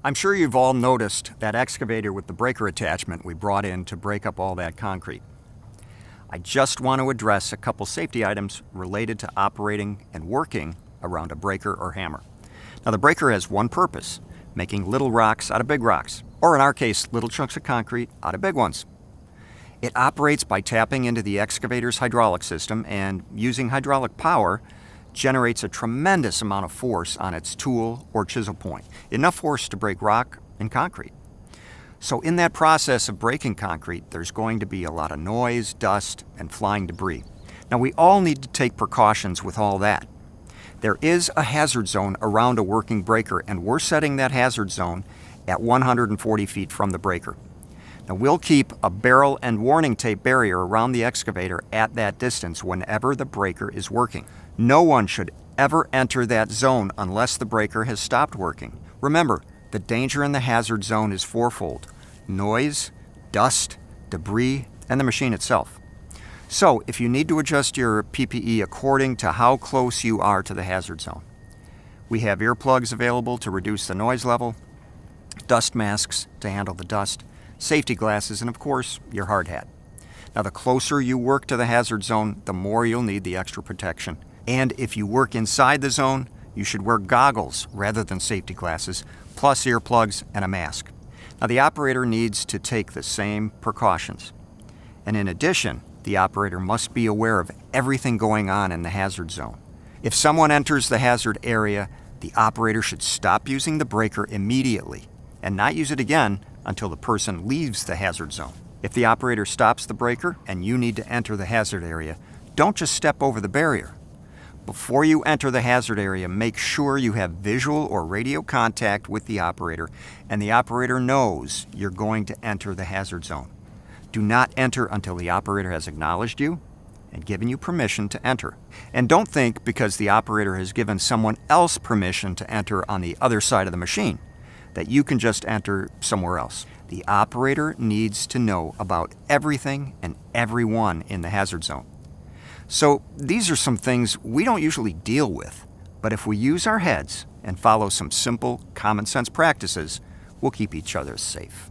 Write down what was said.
I'm sure you've all noticed that excavator with the breaker attachment we brought in to break up all that concrete. I just want to address a couple safety items related to operating and working around a breaker or hammer. Now, the breaker has one purpose: making little rocks out of big rocks, or in our case, little chunks of concrete out of big ones. It operates by tapping into the excavator's hydraulic system and, using hydraulic power, generates a tremendous amount of force on its tool or chisel point, enough force to break rock and concrete. So in that process of breaking concrete, there's going to be a lot of noise, dust, and flying debris. Now, we all need to take precautions with all that. There is a hazard zone around a working breaker, and we're setting that hazard zone at 140 feet from the breaker. Now, we'll keep a barrel and warning tape barrier around the excavator at that distance whenever the breaker is working. No one should ever enter that zone unless the breaker has stopped working. Remember, the danger in the hazard zone is fourfold: noise, dust, debris, and the machine itself. So, if you need to adjust your PPE according to how close you are to the hazard zone, we have earplugs available to reduce the noise level, dust masks to handle the dust, safety glasses, and of course, your hard hat. Now, the closer you work to the hazard zone, the more you'll need the extra protection. And if you work inside the zone, you should wear goggles rather than safety glasses, plus earplugs and a mask. Now, the operator needs to take the same precautions. And in addition, the operator must be aware of everything going on in the hazard zone. If someone enters the hazard area, the operator should stop using the breaker immediately and not use it again until the person leaves the hazard zone. If the operator stops the breaker and you need to enter the hazard area, don't just step over the barrier. Before you enter the hazard area, make sure you have visual or radio contact with the operator and the operator knows you're going to enter the hazard zone. Do not enter until the operator has acknowledged you and given you permission to enter. And don't think because the operator has given someone else permission to enter on the other side of the machine that you can just enter somewhere else. The operator needs to know about everything and everyone in the hazard zone. So these are some things we don't usually deal with, but if we use our heads and follow some simple, common sense practices, we'll keep each other safe.